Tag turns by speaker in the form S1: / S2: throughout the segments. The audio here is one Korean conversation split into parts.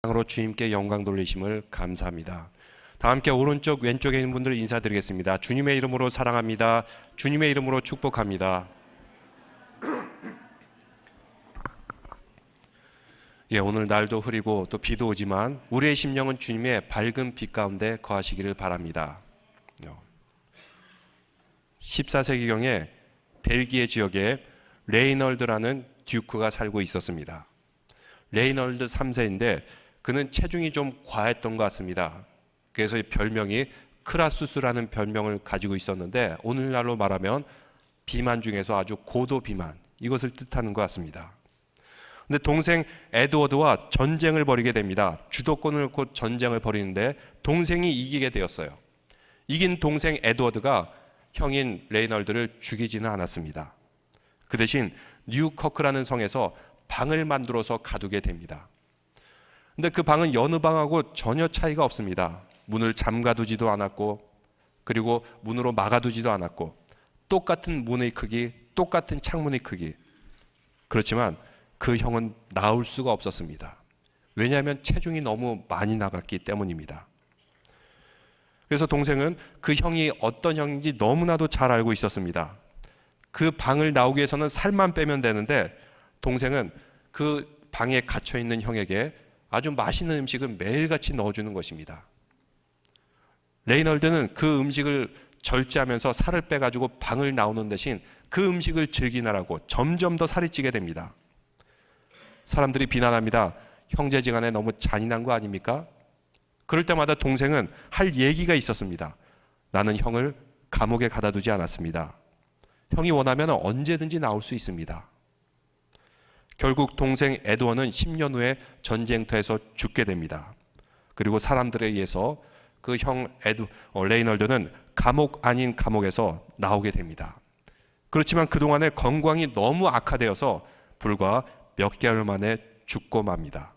S1: 으로 주님께 영광 돌리심을 감사합니다. 다 함께 오른쪽 왼쪽에 있는 분들 인사드리겠습니다. 주님의 이름으로 사랑합니다. 주님의 이름으로 축복합니다. 오늘 날도 흐리고 또 비도 오지만 우리의 심령은 주님의 밝은 빛 가운데 거하시기를 바랍니다. 14세기경에 벨기에 지역에 레이널드라는 듀크가 살고 있었습니다. 레이널드 3세인데 그는 체중이 좀 과했던 것 같습니다. 그래서 이 별명이 크라수스라는 별명을 가지고 있었는데 오늘날로 말하면 비만 중에서 아주 고도 비만, 이것을 뜻하는 것 같습니다. 근데 동생 에드워드와 전쟁을 벌이게 됩니다. 주도권을 놓고 전쟁을 벌이는데 동생이 이기게 되었어요. 이긴 동생 에드워드가 형인 레이널드를 죽이지는 않았습니다. 그 대신 뉴커크라는 성에서 방을 만들어서 가두게 됩니다. 근데 그 방은 여느 방하고 전혀 차이가 없습니다. 문을 잠가두지도 않았고, 그리고 문으로 막아두지도 않았고, 똑같은 문의 크기, 똑같은 창문의 크기. 그렇지만 그 형은 나올 수가 없었습니다. 왜냐하면 체중이 너무 많이 나갔기 때문입니다. 그래서 동생은 그 형이 어떤 형인지 너무나도 잘 알고 있었습니다. 그 방을 나오기 위해서는 살만 빼면 되는데 동생은 그 방에 갇혀있는 형에게 아주 맛있는 음식을 매일같이 넣어주는 것입니다. 레이널드는 그 음식을 절제하면서 살을 빼가지고 방을 나오는 대신 그 음식을 즐기느라고 점점 더 살이 찌게 됩니다. 사람들이 비난합니다. 형제지간에 너무 잔인한 거 아닙니까? 그럴 때마다 동생은 할 얘기가 있었습니다. 나는 형을 감옥에 가다 두지 않았습니다. 형이 원하면 언제든지 나올 수 있습니다. 결국 동생 에드워는 10년 후에 전쟁터에서 죽게 됩니다. 그리고 사람들에 의해서 그 형 레이널드는 감옥 아닌 감옥에서 나오게 됩니다. 그렇지만 그동안에 건강이 너무 악화되어서 불과 몇 개월 만에 죽고 맙니다.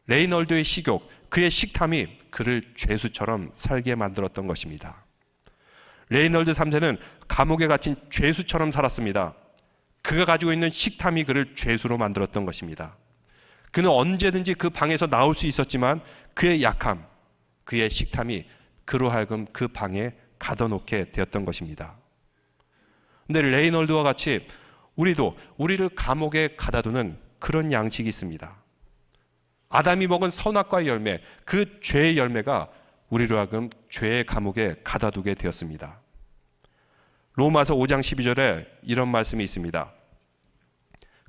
S1: 레이널드의 식욕, 그의 식탐이 그를 죄수처럼 살게 만들었던 것입니다. 레이널드 3세는 감옥에 갇힌 죄수처럼 살았습니다. 그가 가지고 있는 식탐이 그를 죄수로 만들었던 것입니다. 그는 언제든지 그 방에서 나올 수 있었지만 그의 약함, 그의 식탐이 그로 하여금 그 방에 가둬놓게 되었던 것입니다. 그런데 레이널드와 같이 우리도 우리를 감옥에 가다두는 그런 양식이 있습니다. 아담이 먹은 선악과의 열매, 그 죄의 열매가 우리로 하여금 죄의 감옥에 가다두게 되었습니다. 로마서 5장 12절에 이런 말씀이 있습니다.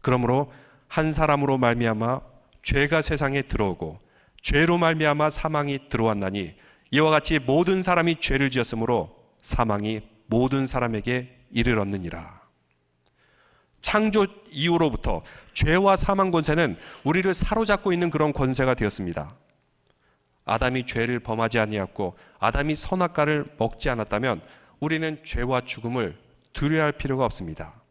S1: 그러므로 한 사람으로 말미암아 죄가 세상에 들어오고 죄로 말미암아 사망이 들어왔나니 이와 같이 모든 사람이 죄를 지었으므로 사망이 모든 사람에게 이르렀느니라. 창조 이후로부터 죄와 사망 권세는 우리를 사로잡고 있는 그런 권세가 되었습니다. 아담이 죄를 범하지 아니하였고 아담이 선악과를 먹지 않았다면 우리는 죄와 죽음을 두려워할 필요가 없습니다.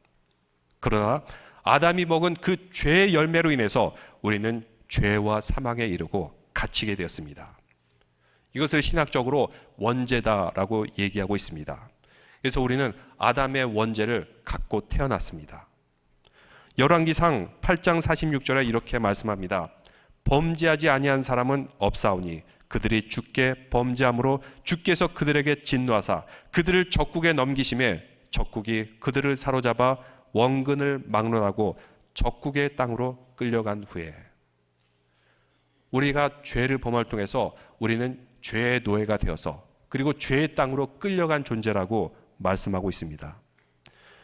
S1: 그러나 아담이 먹은 그 죄의 열매로 인해서 우리는 죄와 사망에 이르고 갇히게 되었습니다. 이것을 신학적으로 원죄다라고 얘기하고 있습니다. 그래서 우리는 아담의 원죄를 갖고 태어났습니다. 열왕기상 8장 46절에 이렇게 말씀합니다. 범죄하지 아니한 사람은 없사오니 그들이 주께 범죄함으로 주께서 그들에게 진노하사 그들을 적국에 넘기심에 적국이 그들을 사로잡아 원근을 막론하고 적국의 땅으로 끌려간 후에, 우리가 죄를 범할 통해서 우리는 죄의 노예가 되어서 그리고 죄의 땅으로 끌려간 존재라고 말씀하고 있습니다.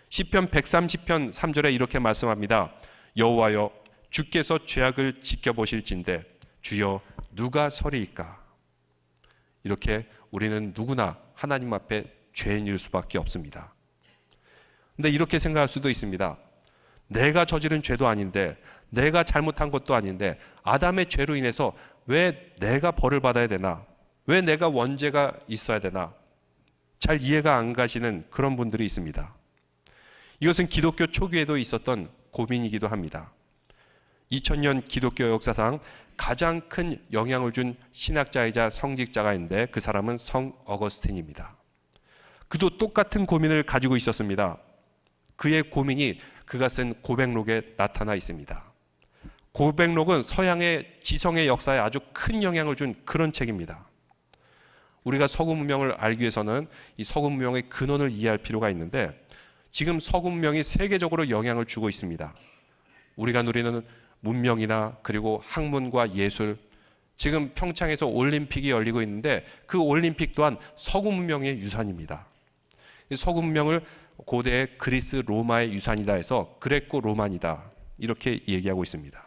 S1: 시편 130편 3절에 이렇게 말씀합니다. 여호와여 주께서 죄악을 지켜보실진대 주여 누가 서리이까. 이렇게 우리는 누구나 하나님 앞에 죄인일 수밖에 없습니다. 근데 이렇게 생각할 수도 있습니다. 내가 저지른 죄도 아닌데, 내가 잘못한 것도 아닌데 아담의 죄로 인해서 왜 내가 벌을 받아야 되나? 왜 내가 원죄가 있어야 되나? 잘 이해가 안 가시는 그런 분들이 있습니다. 이것은 기독교 초기에도 있었던 고민이기도 합니다. 2000년 기독교 역사상 가장 큰 영향을 준 신학자이자 성직자가 있는데 그 사람은 성 어거스틴입니다. 그도 똑같은 고민을 가지고 있었습니다. 그의 고민이 그가 쓴 고백록에 나타나 있습니다. 고백록은 서양의 지성의 역사에 아주 큰 영향을 준 그런 책입니다. 우리가 서구 문명을 알기 위해서는 이 서구 문명의 근원을 이해할 필요가 있는데, 지금 서구 문명이 세계적으로 영향을 주고 있습니다. 우리가 누리는 문명이나 그리고 학문과 예술, 지금 평창에서 올림픽이 열리고 있는데 그 올림픽 또한 서구 문명의 유산입니다. 서구 문명을 고대 그리스 로마의 유산이다 해서 그레코 로만이다 이렇게 얘기하고 있습니다.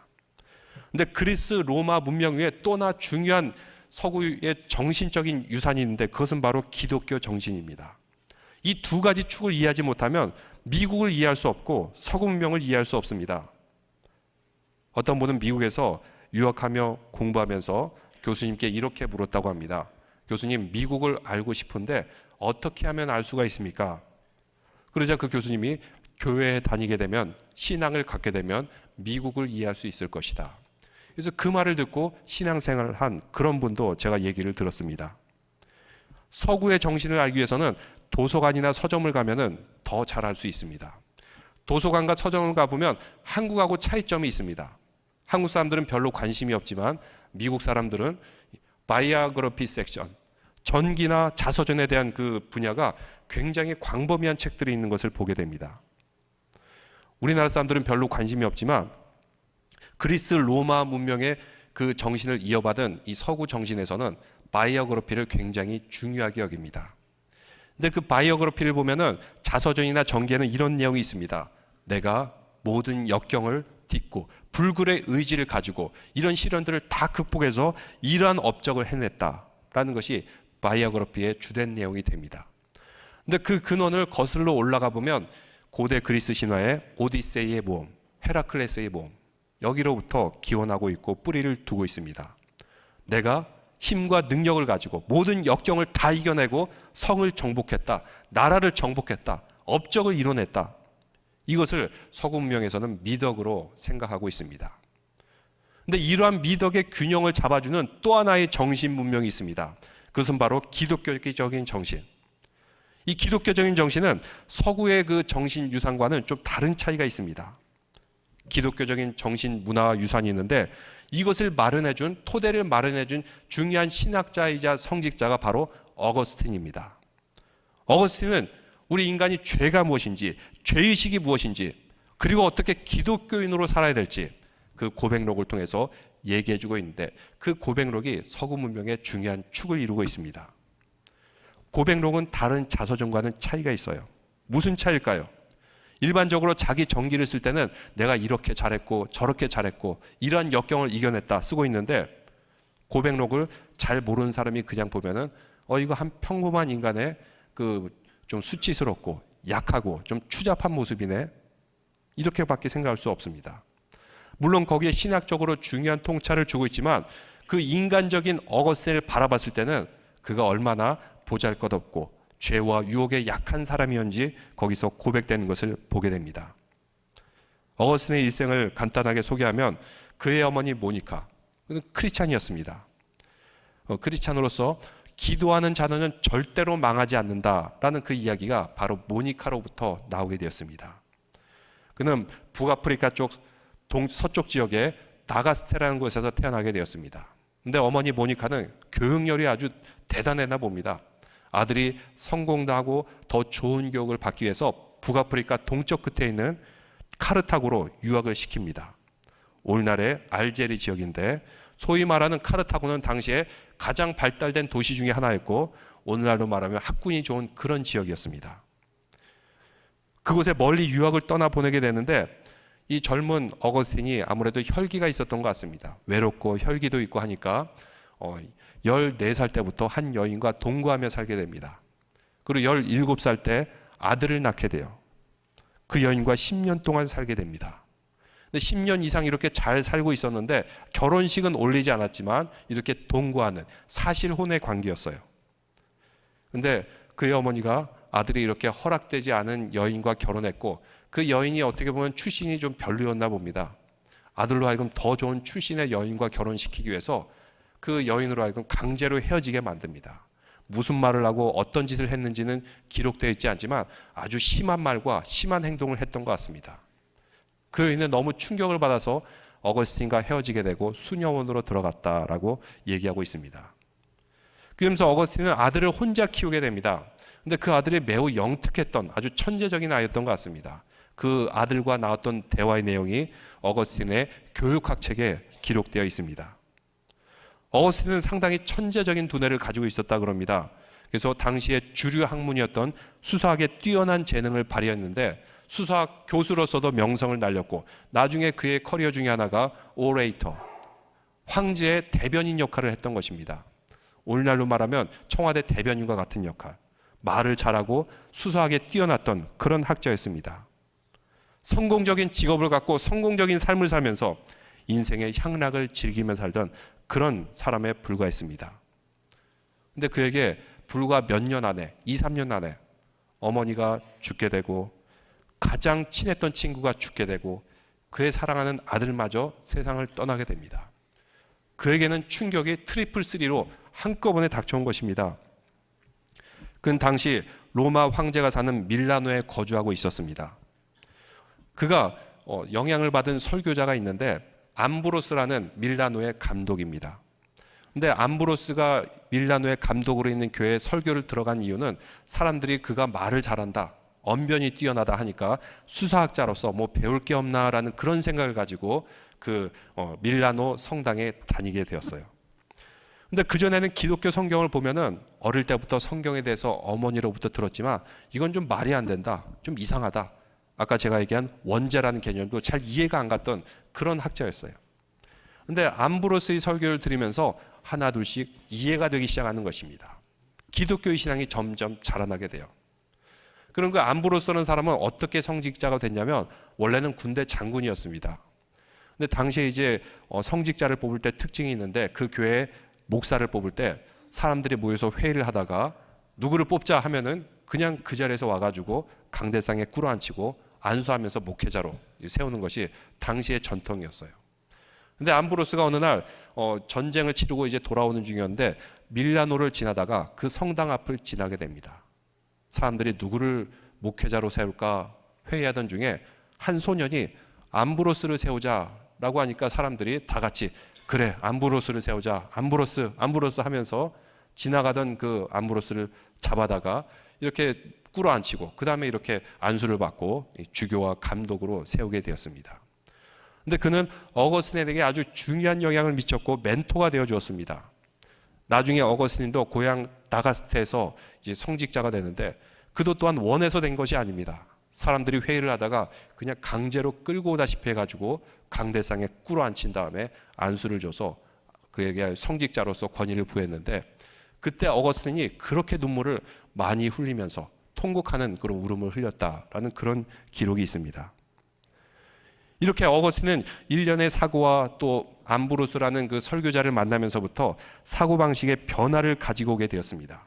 S1: 근데 그리스 로마 문명 위에 또나 중요한 서구의 정신적인 유산이 있는데 그것은 바로 기독교 정신입니다. 이 두 가지 축을 이해하지 못하면 미국을 이해할 수 없고 서구 문명을 이해할 수 없습니다. 어떤 분은 미국에서 유학하며 공부하면서 교수님께 이렇게 물었다고 합니다. 교수님, 미국을 알고 싶은데 어떻게 하면 알 수가 있습니까? 그러자 그 교수님이 교회에 다니게 되면, 신앙을 갖게 되면 미국을 이해할 수 있을 것이다. 그래서 그 말을 듣고 신앙생활을 한 그런 분도 제가 얘기를 들었습니다. 서구의 정신을 알기 위해서는 도서관이나 서점을 가면은 더 잘 알 수 있습니다. 도서관과 서점을 가보면 한국하고 차이점이 있습니다. 한국 사람들은 별로 관심이 없지만 미국 사람들은 바이오그래피 섹션, 전기나 자서전에 대한 그 분야가 굉장히 광범위한 책들이 있는 것을 보게 됩니다. 우리나라 사람들은 별로 관심이 없지만 그리스 로마 문명의 그 정신을 이어받은 이 서구 정신에서는 바이오그래피를 굉장히 중요하게 여깁니다. 근데 그 바이오그래피를 보면은 자서전이나 전기에는 이런 내용이 있습니다. 내가 모든 역경을 딛고 불굴의 의지를 가지고 이런 시련들을 다 극복해서 이러한 업적을 해냈다라는 것이 바이오그래피의 주된 내용이 됩니다. 근데 그 근원을 거슬러 올라가 보면 고대 그리스 신화의 오디세이의 모험, 헤라클레스의 모험, 여기로부터 기원하고 있고 뿌리를 두고 있습니다. 내가 힘과 능력을 가지고 모든 역경을 다 이겨내고 성을 정복했다, 나라를 정복했다, 업적을 이뤄냈다. 이것을 서구 문명에서는 미덕으로 생각하고 있습니다. 그런데 이러한 미덕의 균형을 잡아주는 또 하나의 정신 문명이 있습니다. 그것은 바로 기독교적인 정신. 이 기독교적인 정신은 서구의 그 정신 유산과는 좀 다른 차이가 있습니다. 기독교적인 정신 문화와 유산이 있는데 이것을 마련해준, 토대를 마련해준 중요한 신학자이자 성직자가 바로 어거스틴입니다. 어거스틴은 우리 인간이 죄가 무엇인지, 죄의식이 무엇인지, 그리고 어떻게 기독교인으로 살아야 될지 그 고백록을 통해서 얘기해주고 있는데, 그 고백록이 서구 문명의 중요한 축을 이루고 있습니다. 고백록은 다른 자서전과는 차이가 있어요. 무슨 차이일까요? 일반적으로 자기 정기를 쓸 때는 내가 이렇게 잘했고 저렇게 잘했고 이러한 역경을 이겨냈다 쓰고 있는데, 고백록을 잘 모르는 사람이 그냥 보면은 이거 한 평범한 인간의 그 좀 수치스럽고 약하고 좀 추잡한 모습이네, 이렇게밖에 생각할 수 없습니다. 물론 거기에 신학적으로 중요한 통찰을 주고 있지만 그 인간적인 어거스틴을 바라봤을 때는 그가 얼마나 보잘것없고 죄와 유혹에 약한 사람이었는지 거기서 고백되는 것을 보게 됩니다. 어거스틴의 일생을 간단하게 소개하면 그의 어머니 모니카, 그는 크리스찬이었습니다. 크리스찬으로서 기도하는 자녀는 절대로 망하지 않는다라는 그 이야기가 바로 모니카로부터 나오게 되었습니다. 그는 북아프리카 쪽 서쪽 지역의 다가스테라는 곳에서 태어나게 되었습니다. 그런데 어머니 모니카는 교육열이 아주 대단했나 봅니다. 아들이 성공도 하고 더 좋은 교육을 받기 위해서 북아프리카 동쪽 끝에 있는 카르타고로 유학을 시킵니다. 오늘날의 알제리 지역인데, 소위 말하는 카르타고는 당시에 가장 발달된 도시 중에 하나였고 오늘날로 말하면 학군이 좋은 그런 지역이었습니다. 그곳에 멀리 유학을 떠나보내게 되는데 이 젊은 어거스틴이 아무래도 혈기가 있었던 것 같습니다. 외롭고 혈기도 있고 하니까 14살 때부터 한 여인과 동거하며 살게 됩니다. 그리고 17살 때 아들을 낳게 돼요. 그 여인과 10년 동안 살게 됩니다. 10년 이상 이렇게 잘 살고 있었는데 결혼식은 올리지 않았지만 이렇게 동거하는 사실혼의 관계였어요. 근데 그의 어머니가 아들이 이렇게 허락되지 않은 여인과 결혼했고, 그 여인이 어떻게 보면 출신이 좀 별로였나 봅니다. 아들로 하여금 더 좋은 출신의 여인과 결혼시키기 위해서 그 여인으로 하여금 강제로 헤어지게 만듭니다. 무슨 말을 하고 어떤 짓을 했는지는 기록되어 있지 않지만 아주 심한 말과 심한 행동을 했던 것 같습니다. 그 여인은 너무 충격을 받아서 어거스틴과 헤어지게 되고 수녀원으로 들어갔다라고 얘기하고 있습니다. 그러면서 어거스틴은 아들을 혼자 키우게 됩니다. 근데 그 아들이 매우 영특했던 아주 천재적인 아이였던 것 같습니다. 그 아들과 나왔던 대화의 내용이 어거스틴의 교육학 책에 기록되어 있습니다. 어거스틴은 상당히 천재적인 두뇌를 가지고 있었다 그럽니다. 그래서 당시에 주류 학문이었던 수사학에 뛰어난 재능을 발휘했는데 수사학 교수로서도 명성을 날렸고 나중에 그의 커리어 중에 하나가 오레이터, 황제의 대변인 역할을 했던 것입니다. 오늘날로 말하면 청와대 대변인과 같은 역할, 말을 잘하고 수사학에 뛰어났던 그런 학자였습니다. 성공적인 직업을 갖고 성공적인 삶을 살면서 인생의 향락을 즐기며 살던 그런 사람에 불과했습니다. 근데 그에게 불과 몇 년 안에, 2, 3년 안에 어머니가 죽게 되고 가장 친했던 친구가 죽게 되고 그의 사랑하는 아들마저 세상을 떠나게 됩니다. 그에게는 충격이 트리플 3로 한꺼번에 닥쳐온 것입니다. 그는 당시 로마 황제가 사는 밀라노에 거주하고 있었습니다. 그가 영향을 받은 설교자가 있는데 암브로스라는 밀라노의 감독입니다. 근데 암브로스가 밀라노의 감독으로 있는 교회에 설교를 들어간 이유는 사람들이 그가 말을 잘한다, 언변이 뛰어나다 하니까 수사학자로서 뭐 배울 게 없나라는 그런 생각을 가지고 그 밀라노 성당에 다니게 되었어요. 근데 그전에는 기독교 성경을 보면은 어릴 때부터 성경에 대해서 어머니로부터 들었지만 이건 좀 말이 안 된다, 좀 이상하다. 아까 제가 얘기한 원죄라는 개념도 잘 이해가 안 갔던 그런 학자였어요. 근데 암브로스의 설교를 들으면서 하나 둘씩 이해가 되기 시작하는 것입니다. 기독교의 신앙이 점점 자라나게 돼요. 그럼 그 암브로스라는 사람은 어떻게 성직자가 됐냐면 원래는 군대 장군이었습니다. 근데 당시에 이제 성직자를 뽑을 때 특징이 있는데 그 교회 목사를 뽑을 때 사람들이 모여서 회의를 하다가 누구를 뽑자 하면은 그냥 그 자리에서 와가지고 강대상에 꿇어앉히고 안수하면서 목회자로 세우는 것이 당시의 전통이었어요. 근데 암브로스가 어느 날 전쟁을 치르고 이제 돌아오는 중이었는데 밀라노를 지나다가 그 성당 앞을 지나게 됩니다. 사람들이 누구를 목회자로 세울까 회의하던 중에 한 소년이 암브로스를 세우자라고 하니까 사람들이 다 같이 그래 암브로스를 세우자, 암브로스 하면서 지나가던 그 암브로스를 잡아다가 이렇게 꿇어앉히고 그 다음에 이렇게 안수를 받고 주교와 감독으로 세우게 되었습니다. 근데 그는 어거스틴에게 아주 중요한 영향을 미쳤고 멘토가 되어 주었습니다. 나중에 어거스틴도 고향 다가스테에서 이제 성직자가 되는데 그도 또한 원해서 된 것이 아닙니다. 사람들이 회의를 하다가 그냥 강제로 끌고 오다시피 해가지고 강대상에 꿇어앉힌 다음에 안수를 줘서 그에게 성직자로서 권위를 부여했는데 그때 어거스틴이 그렇게 눈물을 많이 흘리면서 통곡하는 그런 울음을 흘렸다라는 그런 기록이 있습니다. 이렇게 어거스틴은 일련의 사고와 또 암브로스라는 그 설교자를 만나면서부터 사고방식의 변화를 가지고 오게 되었습니다.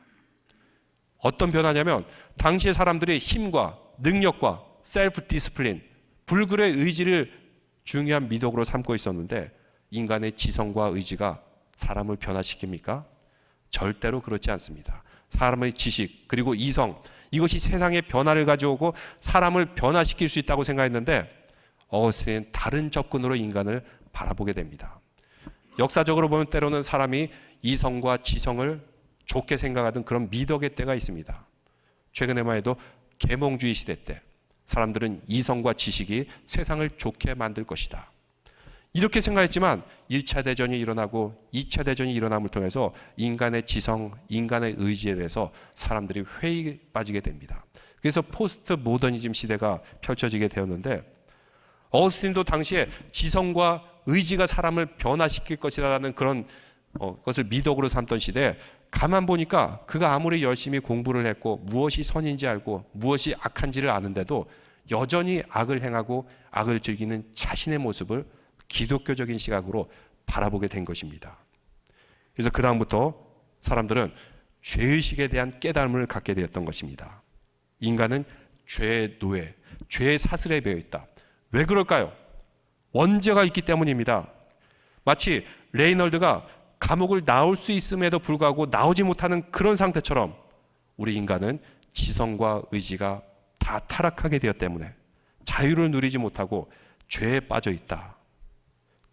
S1: 어떤 변화냐면 당시의 사람들이 힘과 능력과 셀프 디스플린, 불굴의 의지를 중요한 미덕으로 삼고 있었는데 인간의 지성과 의지가 사람을 변화시킵니까? 절대로 그렇지 않습니다. 사람의 지식 그리고 이성 이것이 세상의 변화를 가져오고 사람을 변화시킬 수 있다고 생각했는데 어거스틴은 다른 접근으로 인간을 바라보게 됩니다. 역사적으로 보면 때로는 사람이 이성과 지성을 좋게 생각하던 그런 미덕의 때가 있습니다. 최근에만 해도 계몽주의 시대 때 사람들은 이성과 지식이 세상을 좋게 만들 것이다. 이렇게 생각했지만 1차 대전이 일어나고 2차 대전이 일어남을 통해서 인간의 지성, 인간의 의지에 대해서 사람들이 회의에 빠지게 됩니다. 그래서 포스트 모더니즘 시대가 펼쳐지게 되었는데 어거스틴도 당시에 지성과 의지가 사람을 변화시킬 것이라는 그런 것을 미덕으로 삼던 시대에 가만 보니까 그가 아무리 열심히 공부를 했고 무엇이 선인지 알고 무엇이 악한지를 아는데도 여전히 악을 행하고 악을 즐기는 자신의 모습을 기독교적인 시각으로 바라보게 된 것입니다. 그래서 그 다음부터 사람들은 죄의식에 대한 깨달음을 갖게 되었던 것입니다. 인간은 죄의 노예, 죄의 사슬에 매여 있다. 왜 그럴까요? 원죄가 있기 때문입니다. 마치 레이널드가 감옥을 나올 수 있음에도 불구하고 나오지 못하는 그런 상태처럼 우리 인간은 지성과 의지가 다 타락하게 되었기 때문에 자유를 누리지 못하고 죄에 빠져 있다.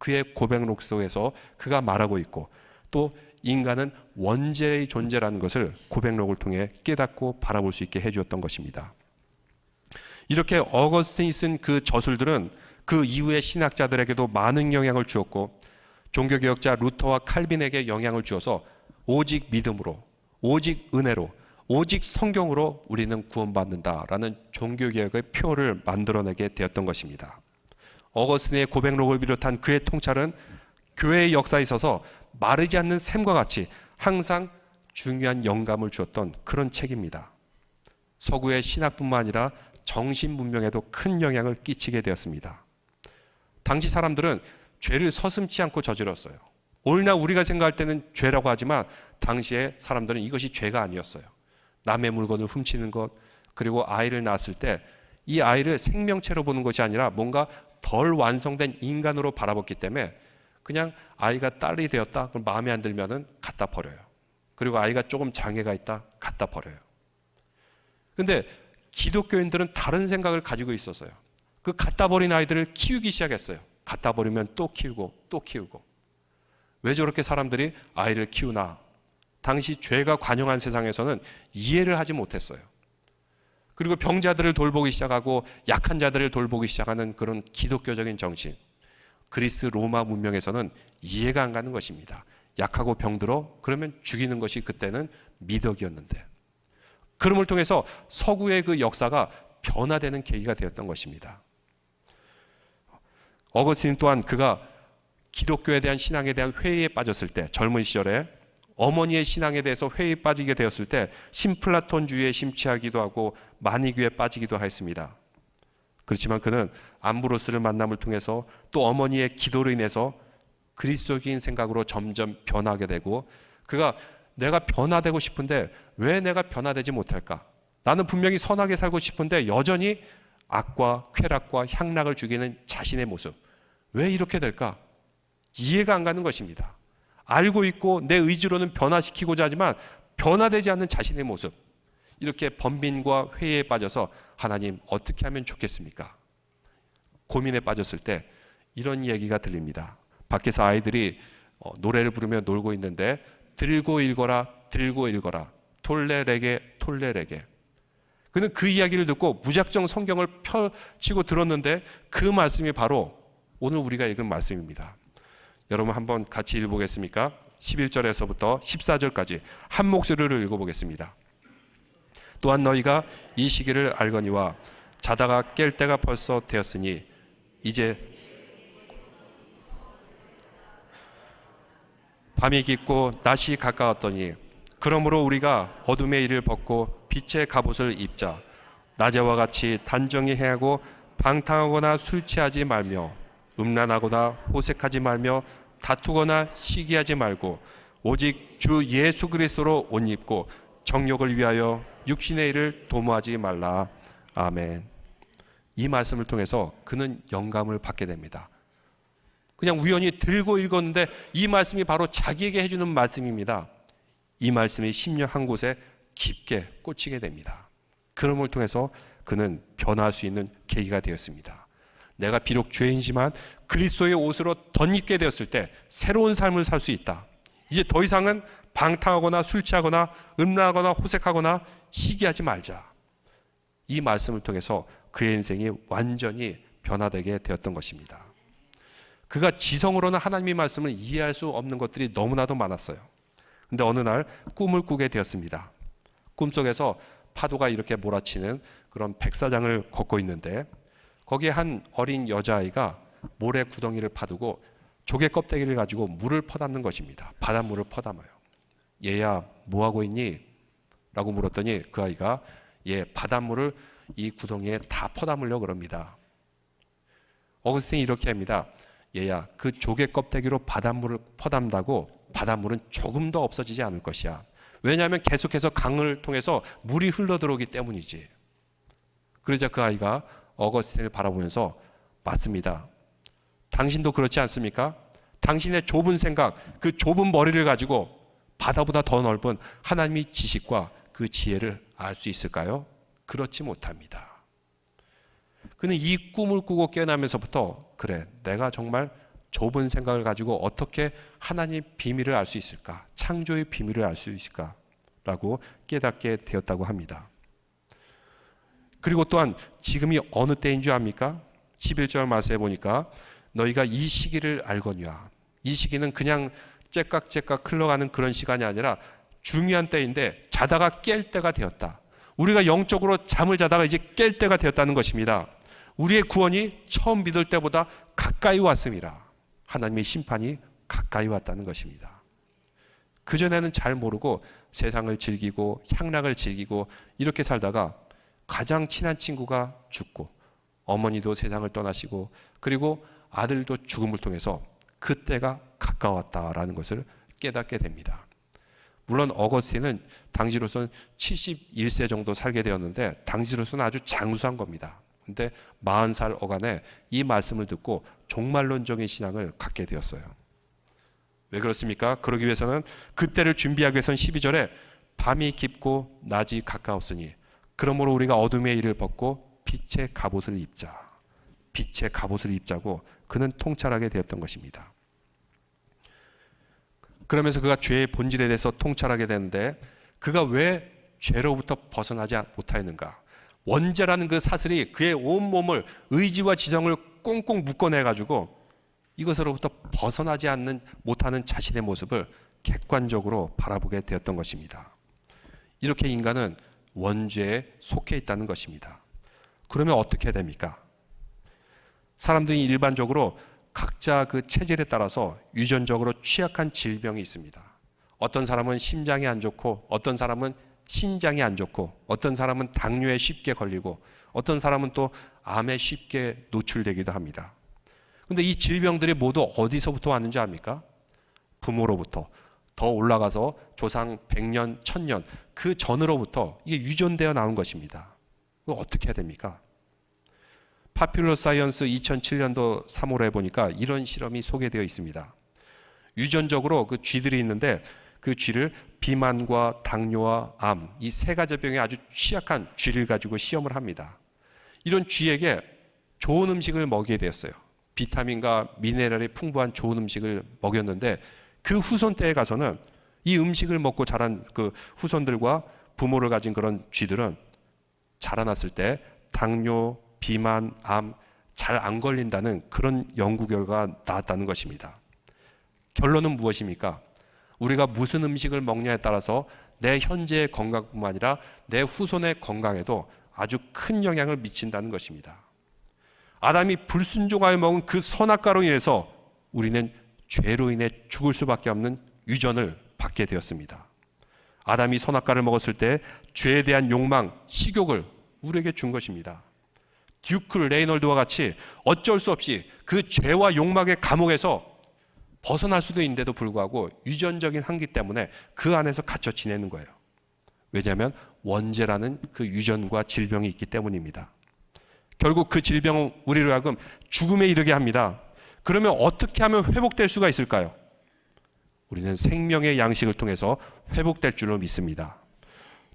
S1: 그의 고백록 속에서 그가 말하고 있고, 또 인간은 원죄의 존재라는 것을 고백록을 통해 깨닫고 바라볼 수 있게 해주었던 것입니다. 이렇게 어거스틴이 쓴 그 저술들은 그 이후의 신학자들에게도 많은 영향을 주었고, 종교개혁자 루터와 칼빈에게 영향을 주어서 오직 믿음으로, 오직 은혜로, 오직 성경으로 우리는 구원받는다라는 종교개혁의 표를 만들어내게 되었던 것입니다. 어거스틴의 고백록을 비롯한 그의 통찰은 교회의 역사에 있어서 마르지 않는 샘과 같이 항상 중요한 영감을 주었던 그런 책입니다. 서구의 신학뿐만 아니라 정신 문명에도 큰 영향을 끼치게 되었습니다. 당시 사람들은 죄를 서슴지 않고 저질렀어요. 오늘날 우리가 생각할 때는 죄라고 하지만 당시에 사람들은 이것이 죄가 아니었어요. 남의 물건을 훔치는 것, 그리고 아이를 낳았을 때 이 아이를 생명체로 보는 것이 아니라 뭔가 덜 완성된 인간으로 바라봤기 때문에 그냥 아이가 딸이 되었다, 그럼 마음에 안 들면은 갖다 버려요. 그리고 아이가 조금 장애가 있다, 갖다 버려요. 근데 기독교인들은 다른 생각을 가지고 있었어요. 그 갖다 버린 아이들을 키우기 시작했어요. 갖다 버리면 또 키우고 또 키우고. 왜 저렇게 사람들이 아이를 키우나? 당시 죄가 관영한 세상에서는 이해를 하지 못했어요. 그리고 병자들을 돌보기 시작하고 약한 자들을 돌보기 시작하는 그런 기독교적인 정신, 그리스 로마 문명에서는 이해가 안 가는 것입니다. 약하고 병들어? 그러면 죽이는 것이 그때는 미덕이었는데, 그럼을 통해서 서구의 그 역사가 변화되는 계기가 되었던 것입니다. 어거스틴 또한 그가 기독교에 대한 신앙에 대한 회의에 빠졌을 때, 젊은 시절에 어머니의 신앙에 대해서 회의에 빠지게 되었을 때 신플라톤주의에 심취하기도 하고 마니귀에 빠지기도 하였습니다. 그렇지만 그는 암브로스를 만남을 통해서 또 어머니의 기도로 인해서 그리스도적인 생각으로 점점 변하게 되고, 그가 내가 변화되고 싶은데 왜 내가 변화되지 못할까? 나는 분명히 선하게 살고 싶은데 여전히 악과 쾌락과 향락을 죽이는 자신의 모습, 왜 이렇게 될까? 이해가 안 가는 것입니다. 알고 있고 내 의지로는 변화시키고자 하지만 변화되지 않는 자신의 모습, 이렇게 번민과 회의에 빠져서 하나님 어떻게 하면 좋겠습니까? 고민에 빠졌을 때 이런 얘기가 들립니다. 밖에서 아이들이 노래를 부르며 놀고 있는데 들고 읽어라, 들고 읽어라, 톨레레게, 톨레레게. 그는 그 이야기를 듣고 무작정 성경을 펼치고 들었는데 그 말씀이 바로 오늘 우리가 읽은 말씀입니다. 여러분 한번 같이 읽어보겠습니까? 11절에서부터 14절까지 한 목소리로 읽어보겠습니다. 또한 너희가 이 시기를 알거니와 자다가 깰 때가 벌써 되었으니 이제 밤이 깊고 낮이 가까웠더니 그러므로 우리가 어둠의 일을 벗고 빛의 갑옷을 입자. 낮에와 같이 단정히 행하고 방탕하거나 술 취하지 말며 음란하거나 호색하지 말며 다투거나 시기하지 말고 오직 주 예수 그리스도로 옷 입고 정욕을 위하여 육신의 일을 도모하지 말라. 아멘. 이 말씀을 통해서 그는 영감을 받게 됩니다. 그냥 우연히 들고 읽었는데 이 말씀이 바로 자기에게 해주는 말씀입니다. 이 말씀이 심령 한 곳에 깊게 꽂히게 됩니다. 그럼을 통해서 그는 변화할 수 있는 계기가 되었습니다. 내가 비록 죄인이지만 그리스도의 옷으로 덧입게 되었을 때 새로운 삶을 살 수 있다. 이제 더 이상은 방탕하거나 술 취하거나 음란하거나 호색하거나 시기하지 말자. 이 말씀을 통해서 그의 인생이 완전히 변화되게 되었던 것입니다. 그가 지성으로는 하나님의 말씀을 이해할 수 없는 것들이 너무나도 많았어요. 근데 어느 날 꿈을 꾸게 되었습니다. 꿈속에서 파도가 이렇게 몰아치는 그런 백사장을 걷고 있는데 거기에 한 어린 여자아이가 모래 구덩이를 파두고 조개 껍데기를 가지고 물을 퍼담는 것입니다. 바닷물을 퍼담아요. 얘야 뭐하고 있니? 라고 물었더니 그 아이가 바닷물을 이 구덩이에 다 퍼담으려고 그럽니다. 어거스틴이 이렇게 합니다. 얘야 그 조개 껍데기로 바닷물을 퍼담다고 바닷물은 조금 더 없어지지 않을 것이야. 왜냐하면 계속해서 강을 통해서 물이 흘러들어오기 때문이지. 그러자 그 아이가 어거스틴을 바라보면서 맞습니다. 당신도 그렇지 않습니까? 당신의 좁은 생각, 그 좁은 머리를 가지고 바다보다 더 넓은 하나님의 지식과 그 지혜를 알 수 있을까요? 그렇지 못합니다. 그는 이 꿈을 꾸고 깨어나면서부터 그래, 내가 정말 좁은 생각을 가지고 어떻게 하나님의 비밀을 알 수 있을까? 창조의 비밀을 알 수 있을까? 라고 깨닫게 되었다고 합니다. 그리고 또한 지금이 어느 때인 줄 압니까? 11절 말씀에 보니까 너희가 이 시기를 알거니와, 이 시기는 그냥 째깍째깍 흘러가는 그런 시간이 아니라 중요한 때인데 자다가 깰 때가 되었다. 우리가 영적으로 잠을 자다가 이제 깰 때가 되었다는 것입니다. 우리의 구원이 처음 믿을 때보다 가까이 왔습니다. 하나님의 심판이 가까이 왔다는 것입니다. 그전에는 잘 모르고 세상을 즐기고 향락을 즐기고 이렇게 살다가 가장 친한 친구가 죽고 어머니도 세상을 떠나시고 그리고 아들도 죽음을 통해서 그때가 가까웠다라는 것을 깨닫게 됩니다. 물론 어거스틴은 당시로서는 71세 정도 살게 되었는데 당시로서는 아주 장수한 겁니다. 근데 40살 어간에 이 말씀을 듣고 종말론적인 신앙을 갖게 되었어요. 왜 그렇습니까? 그러기 위해서는 그때를 준비하기 위해서는 12절에 밤이 깊고 낮이 가까웠으니 그러므로 우리가 어둠의 일을 벗고 빛의 갑옷을 입자. 빛의 갑옷을 입자고 그는 통찰하게 되었던 것입니다. 그러면서 그가 죄의 본질에 대해서 통찰하게 되는데 그가 왜 죄로부터 벗어나지 못하였는가? 원죄라는 그 사슬이 그의 온몸을 의지와 지성을 꽁꽁 묶어내가지고 이것으로부터 벗어나지 못하는 자신의 모습을 객관적으로 바라보게 되었던 것입니다. 이렇게 인간은 원죄에 속해 있다는 것입니다. 그러면 어떻게 됩니까? 사람들이 일반적으로 각자 그 체질에 따라서 유전적으로 취약한 질병이 있습니다. 어떤 사람은 심장이 안 좋고 어떤 사람은 신장이 안 좋고 어떤 사람은 당뇨에 쉽게 걸리고 어떤 사람은 또 암에 쉽게 노출되기도 합니다. 그런데 이 질병들이 모두 어디서부터 왔는지 압니까? 부모로부터, 더 올라가서 조상 100년, 1000년 그 전으로부터 이게 유전되어 나온 것입니다. 이거 어떻게 해야 됩니까? 파퓰러 사이언스 2007년도 3월에 보니까 이런 실험이 소개되어 있습니다. 유전적으로 그 쥐들이 있는데 그 쥐를 비만과 당뇨와 암 이 세 가지 병에 아주 취약한 쥐를 가지고 시험을 합니다. 이런 쥐에게 좋은 음식을 먹이게 되었어요. 비타민과 미네랄이 풍부한 좋은 음식을 먹였는데 그 후손 때에 가서는 이 음식을 먹고 자란 그 후손들과 부모를 가진 그런 쥐들은 자라났을 때 당뇨, 비만, 암 잘 안 걸린다는 그런 연구 결과가 나왔다는 것입니다. 결론은 무엇입니까? 우리가 무슨 음식을 먹냐에 따라서 내 현재의 건강뿐만 아니라 내 후손의 건강에도 아주 큰 영향을 미친다는 것입니다. 아담이 불순종하여 먹은 그 선악과로 인해서 우리는 죄로 인해 죽을 수밖에 없는 유전을 받게 되었습니다. 아담이 선악과를 먹었을 때 죄에 대한 욕망, 식욕을 우리에게 준 것입니다. 듀크 레이놀드와 같이 어쩔 수 없이 그 죄와 욕망의 감옥에서 벗어날 수도 있는데도 불구하고 유전적인 한계 때문에 그 안에서 갇혀 지내는 거예요. 왜냐하면 원죄라는 그 유전과 질병이 있기 때문입니다. 결국 그 질병은 우리로 하여금 죽음에 이르게 합니다. 그러면 어떻게 하면 회복될 수가 있을까요? 우리는 생명의 양식을 통해서 회복될 줄로 믿습니다.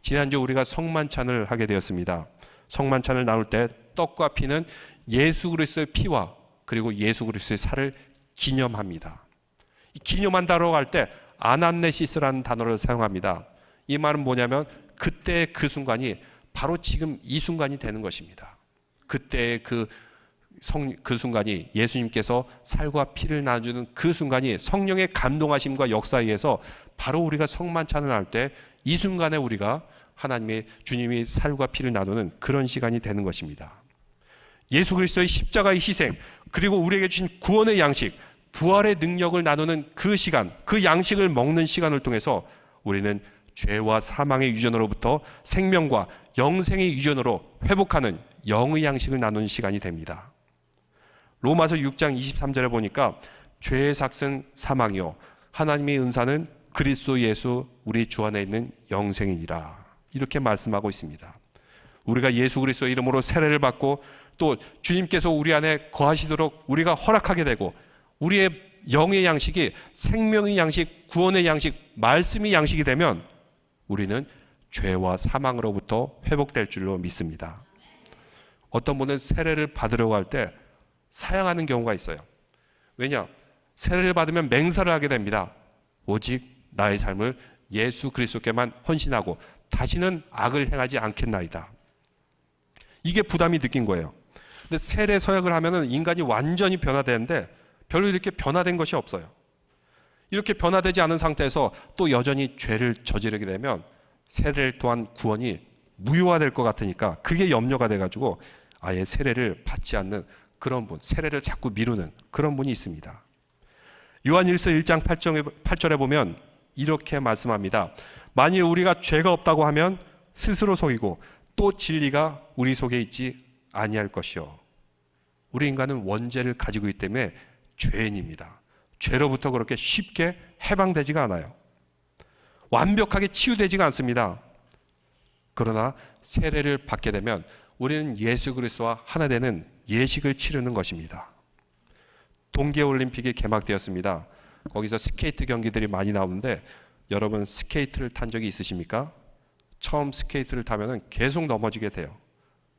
S1: 지난주 우리가 성만찬을 하게 되었습니다. 성만찬을 나눌 때 떡과 피는 예수 그리스도의 피와 그리고 예수 그리스도의 살을 기념합니다. 기념한다고 할 때 아나네시스라는 단어를 사용합니다. 이 말은 뭐냐면 그때의 그 순간이 바로 지금 이 순간이 되는 것입니다. 그때의 그 순간이 예수님께서 살과 피를 나눠주는 그 순간이 성령의 감동하심과 역사에 의해서 바로 우리가 성만찬을 할 때 이 순간에 우리가 하나님의 주님이 살과 피를 나누는 그런 시간이 되는 것입니다. 예수 그리스도의 십자가의 희생 그리고 우리에게 주신 구원의 양식 부활의 능력을 나누는 그 시간 그 양식을 먹는 시간을 통해서 우리는 죄와 사망의 유전으로부터 생명과 영생의 유전으로 회복하는 영의 양식을 나누는 시간이 됩니다. 로마서 6장 23절에 보니까 죄의 삭은 사망이요 하나님의 은사는 그리스도 예수 우리 주 안에 있는 영생이니라 이렇게 말씀하고 있습니다. 우리가 예수 그리스도의 이름으로 세례를 받고 또 주님께서 우리 안에 거하시도록 우리가 허락하게 되고 우리의 영의 양식이 생명의 양식, 구원의 양식, 말씀의 양식이 되면 우리는 죄와 사망으로부터 회복될 줄로 믿습니다. 어떤 분은 세례를 받으려고 할 때 사양하는 경우가 있어요. 왜냐? 세례를 받으면 맹세를 하게 됩니다. 오직 나의 삶을 예수 그리스도께만 헌신하고 다시는 악을 행하지 않겠나이다. 이게 부담이 느낀 거예요. 근데 세례 서약을 하면은 인간이 완전히 변화되는데 별로 이렇게 변화된 것이 없어요. 이렇게 변화되지 않은 상태에서 또 여전히 죄를 저지르게 되면 세례를 통한 구원이 무효화될 것 같으니까 그게 염려가 돼가지고 아예 세례를 받지 않는 그런 분, 세례를 자꾸 미루는 그런 분이 있습니다. 요한일서 1장 8절에 보면 이렇게 말씀합니다. 만일 우리가 죄가 없다고 하면 스스로 속이고 또 진리가 우리 속에 있지 아니할 것이요. 우리 인간은 원죄를 가지고 있기 때문에 죄인입니다. 죄로부터 그렇게 쉽게 해방되지가 않아요. 완벽하게 치유되지가 않습니다. 그러나 세례를 받게 되면 우리는 예수 그리스도와 하나 되는 예식을 치르는 것입니다. 동계올림픽이 개막되었습니다. 거기서 스케이트 경기들이 많이 나오는데 여러분 스케이트를 탄 적이 있으십니까? 처음 스케이트를 타면 계속 넘어지게 돼요.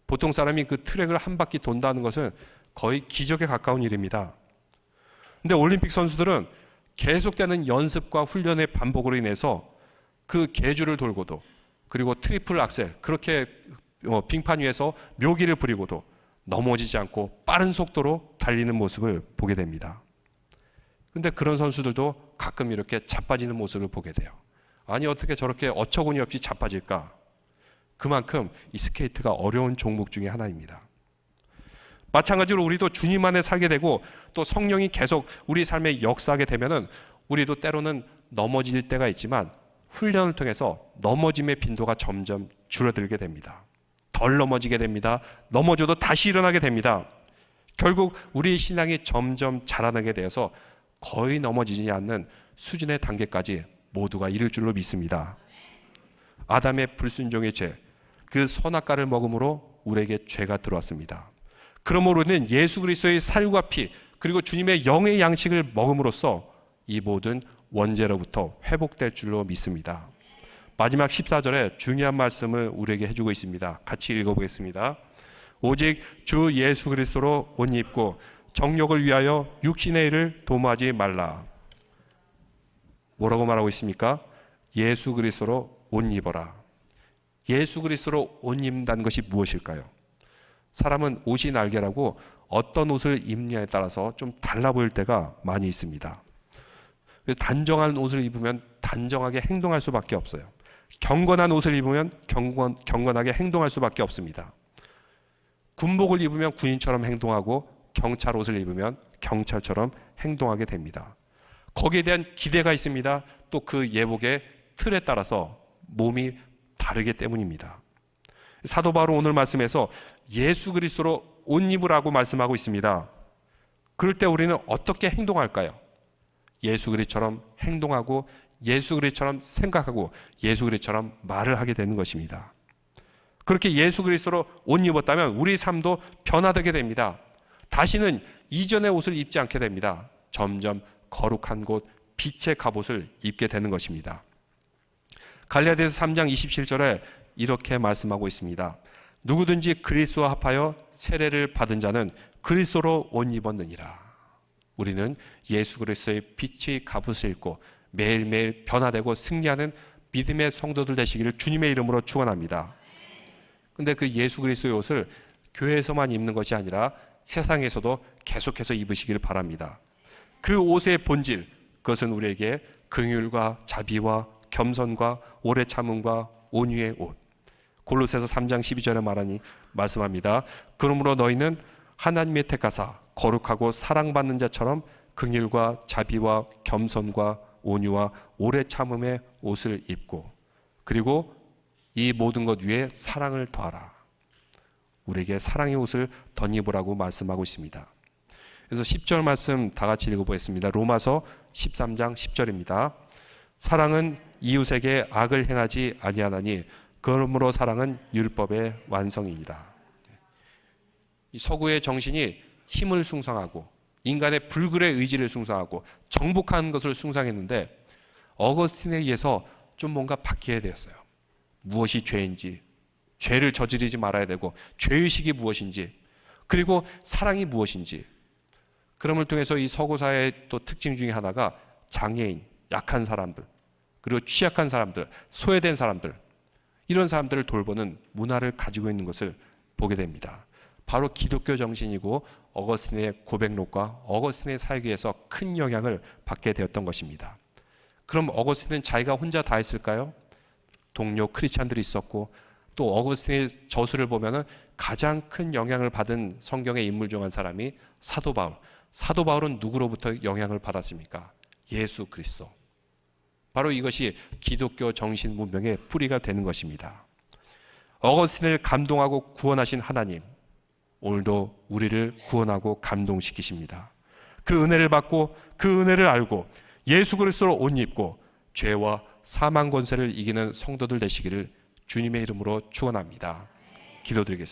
S1: 보통 사람이 그 트랙을 한 바퀴 돈다는 것은 거의 기적에 가까운 일입니다. 근데 올림픽 선수들은 계속되는 연습과 훈련의 반복으로 인해서 그 계주를 돌고도 그리고 트리플 악셀 그렇게 빙판 위에서 묘기를 부리고도 넘어지지 않고 빠른 속도로 달리는 모습을 보게 됩니다. 근데 그런 선수들도 가끔 이렇게 자빠지는 모습을 보게 돼요. 아니 어떻게 저렇게 어처구니 없이 자빠질까? 그만큼 이 스케이트가 어려운 종목 중에 하나입니다. 마찬가지로 우리도 주님 안에 살게 되고 또 성령이 계속 우리 삶에 역사하게 되면은 우리도 때로는 넘어질 때가 있지만 훈련을 통해서 넘어짐의 빈도가 점점 줄어들게 됩니다. 덜 넘어지게 됩니다. 넘어져도 다시 일어나게 됩니다. 결국 우리의 신앙이 점점 자라나게 되어서 거의 넘어지지 않는 수준의 단계까지 모두가 이를 줄로 믿습니다. 아담의 불순종의 죄, 그 선악과를 먹음으로 우리에게 죄가 들어왔습니다. 그러므로 우리는 예수 그리스도의 살과 피 그리고 주님의 영의 양식을 먹음으로써 이 모든 원죄로부터 회복될 줄로 믿습니다. 마지막 14절에 중요한 말씀을 우리에게 해주고 있습니다. 같이 읽어보겠습니다. 오직 주 예수 그리스도로 옷 입고 정욕을 위하여 육신의 일을 도모하지 말라. 뭐라고 말하고 있습니까? 예수 그리스도로 옷 입어라. 예수 그리스도로 옷 입는다는 것이 무엇일까요? 사람은 옷이 날개라고 어떤 옷을 입느냐에 따라서 좀 달라 보일 때가 많이 있습니다. 단정한 옷을 입으면 단정하게 행동할 수밖에 없어요. 경건한 옷을 입으면 경건하게 행동할 수밖에 없습니다. 군복을 입으면 군인처럼 행동하고 경찰 옷을 입으면 경찰처럼 행동하게 됩니다. 거기에 대한 기대가 있습니다. 또 그 예복의 틀에 따라서 몸이 다르기 때문입니다. 사도 바울은 오늘 말씀에서 예수 그리스도로 옷 입으라고 말씀하고 있습니다. 그럴 때 우리는 어떻게 행동할까요? 예수 그리스도처럼 행동하고 예수 그리스도처럼 생각하고 예수 그리스도처럼 말을 하게 되는 것입니다. 그렇게 예수 그리스도로 옷 입었다면 우리 삶도 변화되게 됩니다. 다시는 이전의 옷을 입지 않게 됩니다. 점점 거룩한 곳 빛의 갑옷을 입게 되는 것입니다. 갈라디아서 3장 27절에 이렇게 말씀하고 있습니다. 누구든지 그리스도와 합하여 세례를 받은 자는 그리스도로 옷 입었느니라. 우리는 예수 그리스도의 빛의 갑옷을 입고 매일매일 변화되고 승리하는 믿음의 성도들 되시기를 주님의 이름으로 축원합니다. 근데 그 예수 그리스도의 옷을 교회에서만 입는 것이 아니라 세상에서도 계속해서 입으시기를 바랍니다. 그 옷의 본질, 그것은 우리에게 긍휼과 자비와 겸손과 오래 참음과 온유의 옷. 골로새서 3장 12절에 말씀합니다. 그러므로 너희는 하나님의 택하사 거룩하고 사랑받는 자처럼 긍휼과 자비와 겸손과 온유와 오래 참음의 옷을 입고 그리고 이 모든 것 위에 사랑을 더하라. 우리에게 사랑의 옷을 덧입으라고 말씀하고 있습니다. 그래서 10절 말씀 다 같이 읽어보겠습니다. 로마서 13장 10절입니다. 사랑은 이웃에게 악을 행하지 아니하나니 그러므로 사랑은 율법의 완성이니라. 이 서구의 정신이 힘을 숭상하고 인간의 불굴의 의지를 숭상하고 정복하는 것을 숭상했는데 어거스틴에 의해서 좀 뭔가 바뀌어야 되었어요. 무엇이 죄인지, 죄를 저지르지 말아야 되고 죄의식이 무엇인지, 그리고 사랑이 무엇인지, 그럼을 통해서 이 서구사회의 또 특징 중에 하나가 장애인, 약한 사람들, 그리고 취약한 사람들, 소외된 사람들, 이런 사람들을 돌보는 문화를 가지고 있는 것을 보게 됩니다. 바로 기독교 정신이고 어거스틴의 고백록과 어거스틴의 사역에서 큰 영향을 받게 되었던 것입니다. 그럼 어거스틴은 자기가 혼자 다 했을까요? 동료 크리스찬들이 있었고, 또 어거스틴의 저수를 보면은 가장 큰 영향을 받은 성경의 인물 중 한 사람이 사도 바울. 사도 바울은 누구로부터 영향을 받았습니까? 예수 그리스도. 바로 이것이 기독교 정신 문명의 뿌리가 되는 것입니다. 어거스틴을 감동하고 구원하신 하나님, 오늘도 우리를 구원하고 감동시키십니다. 그 은혜를 받고 그 은혜를 알고 예수 그리스도로 옷 입고 죄와 사망 권세를 이기는 성도들 되시기를 주님의 이름으로 축원합니다. 기도드리겠습니다.